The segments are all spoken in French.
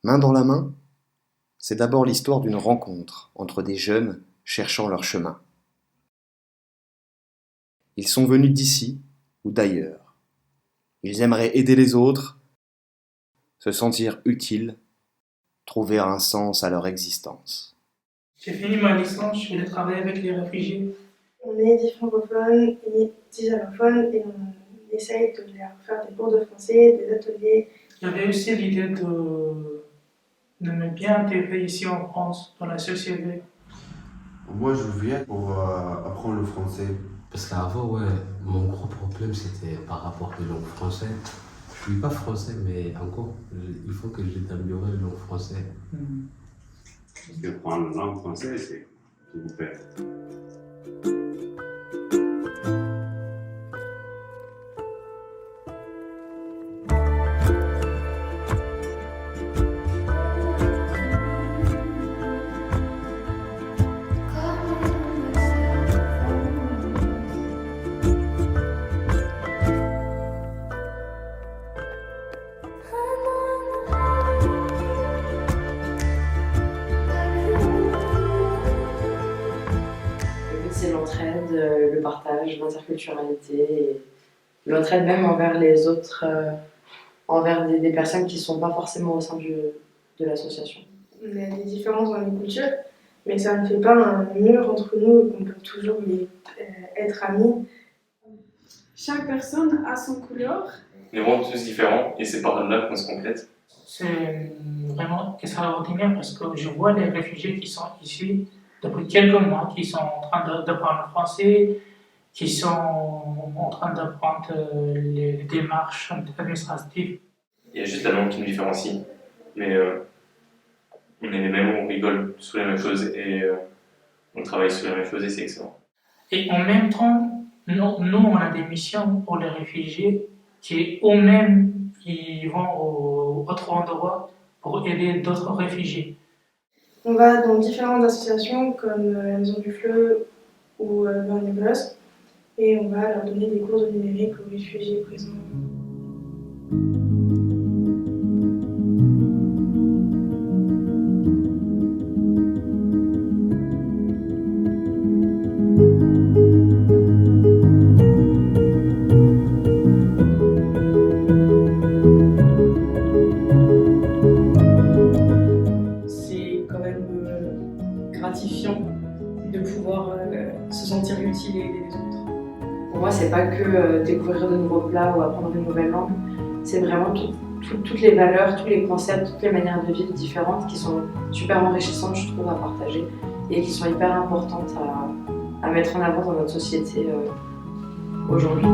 Main dans la main, c'est d'abord l'histoire d'une rencontre entre des jeunes cherchant leur chemin. Ils sont venus d'ici ou d'ailleurs. Ils aimeraient aider les autres, se sentir utiles, trouver un sens à leur existence. J'ai fini ma licence, je voulais travailler avec les réfugiés. On est 10 francophones et 10 allophones et on essaye de leur faire des cours de français, des ateliers. J'avais aussi l'idée de me bien intégrer ici en France, dans la société. Moi, je viens pour apprendre le français. Parce qu'avant, ouais, mon gros problème, c'était par rapport à la langue française. Je suis pas français, mais encore, il faut que j'aide à améliorer la langue française. Parce que apprendre la langue française, c'est vous plaît. C'est l'entraide, le partage, l'interculturalité, et l'entraide même envers les autres, envers des personnes qui ne sont pas forcément au sein de l'association. On a des différences dans les cultures, mais ça ne fait pas un mur entre nous, qu'on peut toujours être amis. Chaque personne a son couleur. On est vraiment tous différents et c'est par là qu'on se complète. C'est vraiment extraordinaire parce que je vois les réfugiés qui sont ici depuis quelques mois, qui sont en train d'apprendre le français, qui sont en train d'apprendre les démarches administratives. Il y a juste la langue qui nous différencie, mais on est les mêmes, on rigole sur les mêmes choses et on travaille sur les mêmes choses et c'est excellent. Et en même temps, nous on a des missions pour les réfugiés qui eux-mêmes ils vont aux autres endroits pour aider d'autres réfugiés. On va dans différentes associations comme la Maison du Fleu ou Burning Bros et on va leur donner des cours de numérique aux réfugiés présents. C'est quand même gratifiant de pouvoir se sentir utile et aider les autres. Pour moi, c'est pas que découvrir de nouveaux plats ou apprendre de nouvelles langues, c'est vraiment toutes les valeurs, tous les concepts, toutes les manières de vivre différentes qui sont super enrichissantes, je trouve, à partager et qui sont hyper importantes à mettre en avant dans notre société aujourd'hui.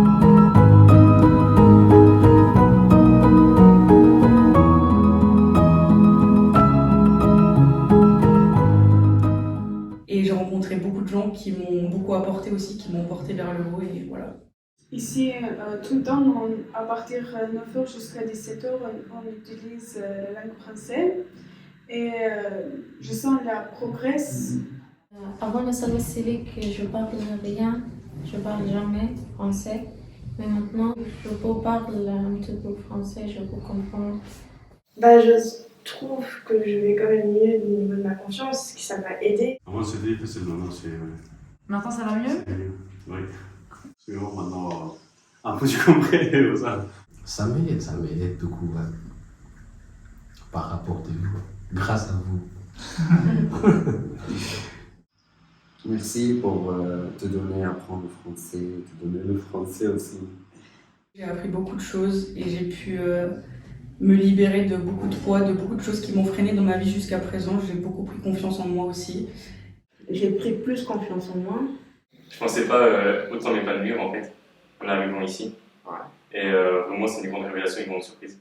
Et j'ai rencontré beaucoup de gens qui m'ont beaucoup apporté aussi, qui m'ont porté vers le haut et voilà. Ici, tout le temps, à partir de 9h jusqu'à 17h, on utilise la langue française. Et je sens la progresse. Avant le service civique, je parlais rien, je parle jamais français. Mais maintenant, je peux parler un petit peu français, je peux comprendre. Je trouve que je vais quand même mieux au niveau de ma confiance, que ça m'a aidé. Avant, c'était difficile, maintenant, c'est... Maintenant, ça va mieux? Oui. C'est bon, maintenant, un peu, je comprends ça. Ça m'aide beaucoup, ouais. Par rapport à vous, grâce à vous. Merci pour te donner à apprendre le français, te donner le français aussi. J'ai appris beaucoup de choses et j'ai pu me libérer de beaucoup de poids, de beaucoup de choses qui m'ont freiné dans ma vie jusqu'à présent. J'ai beaucoup pris confiance en moi aussi. J'ai pris plus confiance en moi. Je pensais pas autant m'épanouir en fait en arrivant ici. Ouais. Et pour moi, c'est une grande révélation, une grande surprise.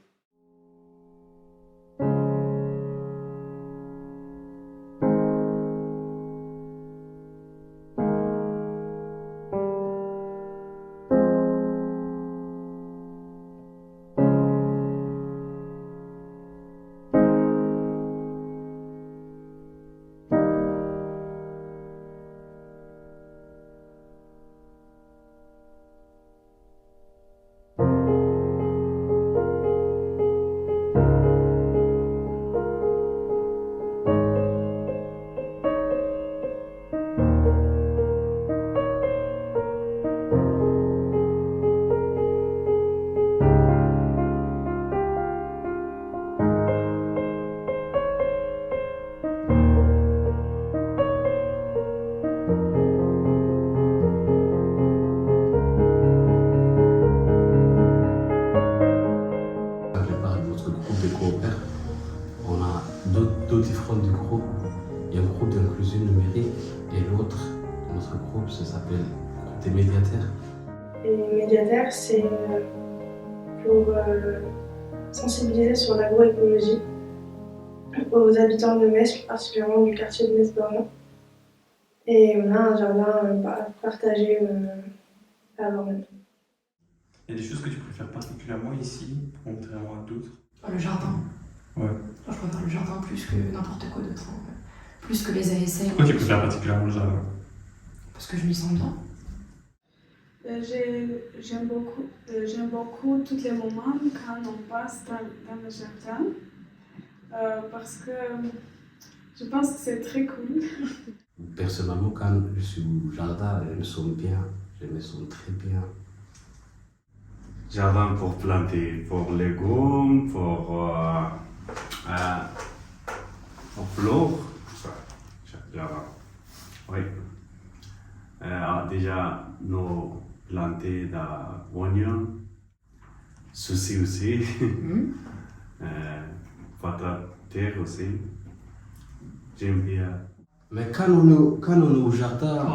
différents du groupe. Il y a un groupe d'inclusion numérique et notre groupe, ça s'appelle groupe des médiataires. Et les médiataires, c'est pour sensibiliser sur l'agroécologie aux habitants de Metz, plus particulièrement du quartier de Metz-Bornand. Et on a un jardin partagé à Bornand. Il y a des choses que tu préfères particulièrement ici, contrairement à d'autres? Le jardin. Ouais. Je préfère le jardin plus que n'importe quoi d'autre. Plus que les ASR. Pourquoi tu préfères particulièrement le jardin? Parce que je m'y sens bien. J'aime beaucoup tous les moments quand on passe dans le jardin parce que je pense que c'est très cool. Personnellement, quand je suis au jardin, je me sens bien, je me sens très bien. Jardin pour planter, pour légumes, pour fleurs. Jardin. Oui. Déjà, nous planter d'oignons, soucis aussi, patates terre aussi. J'aime bien. Mais quand on est au jardin,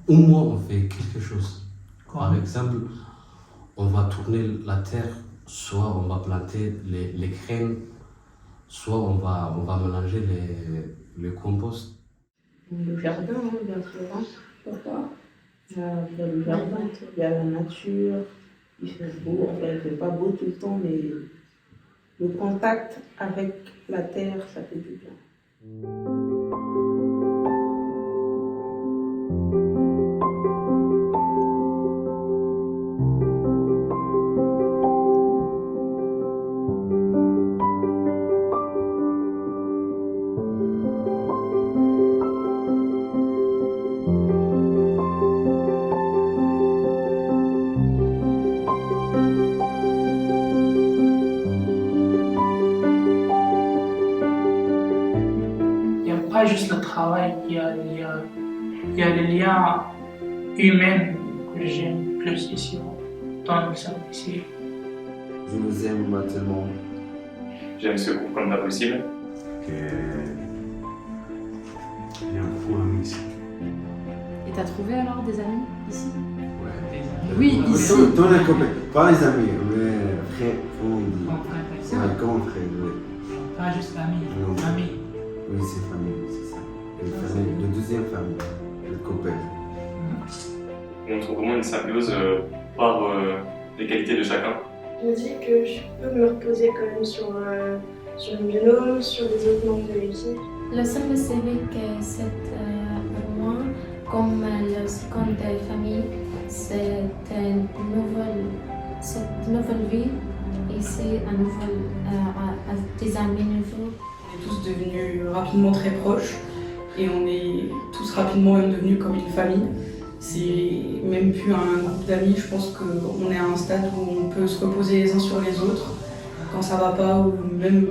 au moins on fait quelque chose. Par exemple, on va tourner la terre, soit on va planter les graines, soit on va mélanger le compost. Le jardin, bien souvent, pourquoi? Il y a le jardin, il y a la nature, il fait beau, enfin il ne fait pas beau tout le temps, mais le contact avec la terre, ça fait du bien. Pas juste le travail, il y a les liens humains que j'aime plus ici, dans le service ici. Je vous aime tellement. J'aime ce groupe comme pas possible. Il y a beaucoup d'amis ici. Et t'as trouvé alors des amis ici? Ouais. Oui, ici. Dans les copains, pas les amis, mais frère, comment on dit? Frère, comme frère, oui. pas juste amis, famille. Oui, c'est famille, c'est ça. La deuxième famille, le copain. On trouve vraiment une symbiose par les qualités de chacun. Je me dis que je peux me reposer quand même sur mon binôme, sur les autres membres de l'équipe. Le service civique, c'est pour moi, comme le seconde famille, c'est une nouvelle vie. Ici, des amis nouveaux. On est tous devenus rapidement très proches et on est tous rapidement même devenus comme une famille. C'est même plus un groupe d'amis, je pense qu'on est à un stade où on peut se reposer les uns sur les autres quand ça va pas, ou même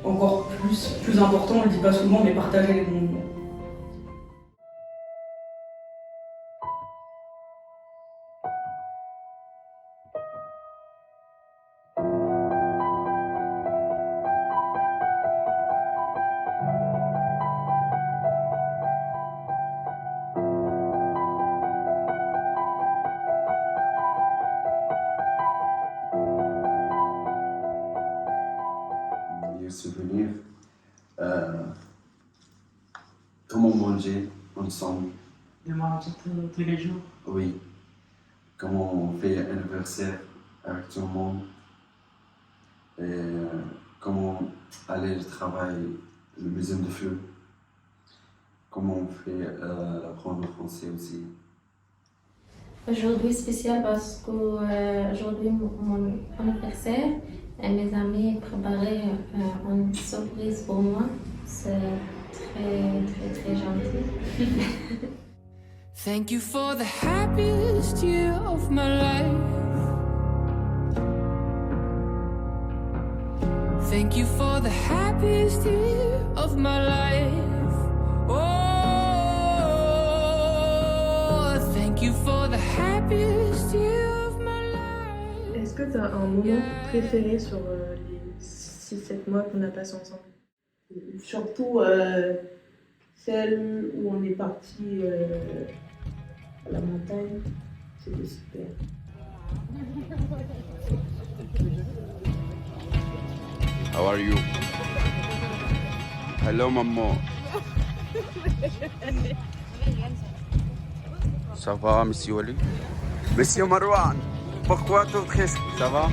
encore plus important, on le dit pas souvent, mais partager les bons moments. Souvenir, comment manger ensemble. De manger tous les jours. Oui, comment on fait anniversaire avec tout le monde, et comment aller au travail, le muséum de feu, comment on fait apprendre le français aussi. Aujourd'hui spécial parce que aujourd'hui mon anniversaire et mes amis préparaient une surprise pour moi. C'est très gentil. Thank you for the happiest year of my life. Thank you for the happiest year of my life. Oh, thank you for the happiest year of my life. Est-ce que tu as un moment préféré sur les 6-7 mois qu'on a passé ensemble? Surtout celle où on est parti à la montagne, c'était super. How are you? Hello maman. Ça va, monsieur Wally? Monsieur Marwan, pourquoi tout triste? Ça va?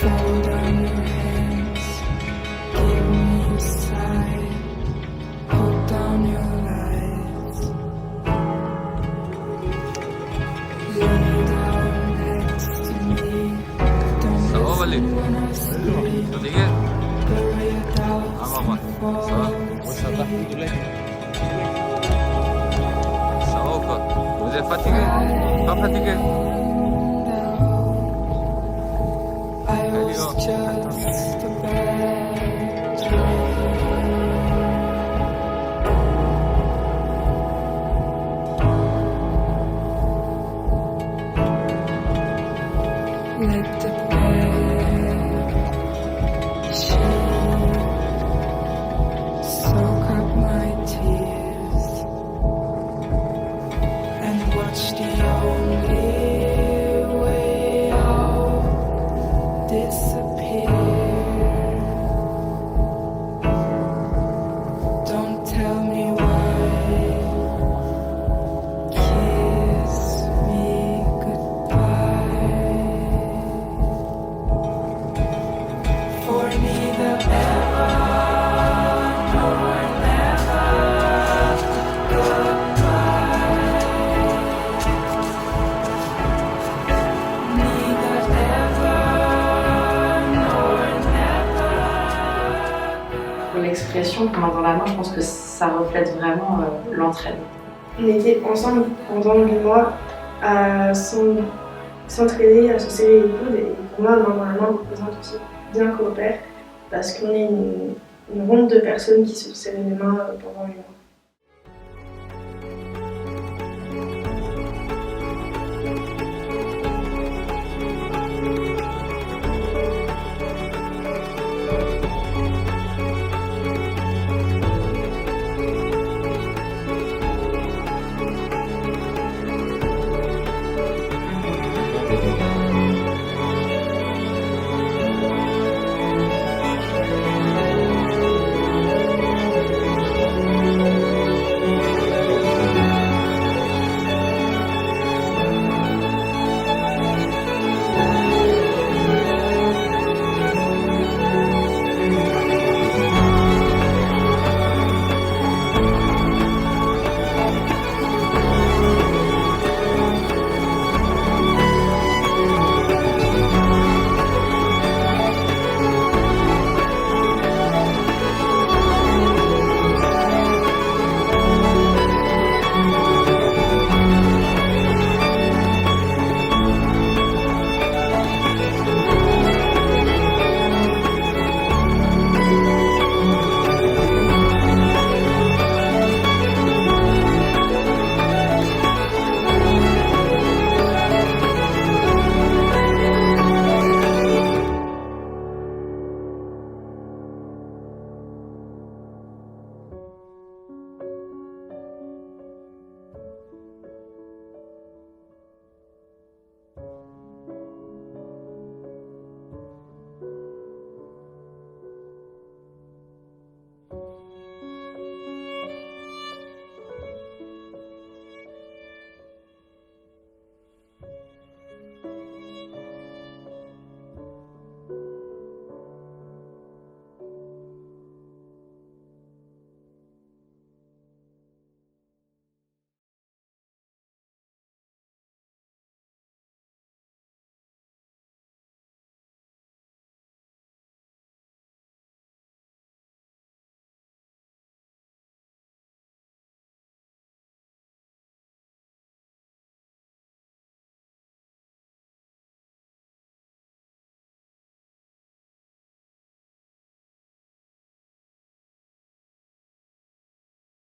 Fold down your hands, give me a sign, hold down your lights, lay down next to me, don't listen when I speak, bury your doubts and fall asleep. Ça va ou pas? Vous êtes fatigué? Pas fatigué? I was just a bad dream. Let the bed sheet soak up my tears and watch the only way out disappear. Don't tell me why. Kiss me goodbye. For neither ever nor never goodbye. Neither ever nor never. L'expression qu'on a dans la main, je pense que ça reflète vraiment l'entraide. On était ensemble pendant 8 mois à s'entraider, à se serrer les coudes. Et pour moi, main dans la main représente aussi bien coopère parce qu'on est une ronde de personnes qui se serrent les mains pendant 8 mois.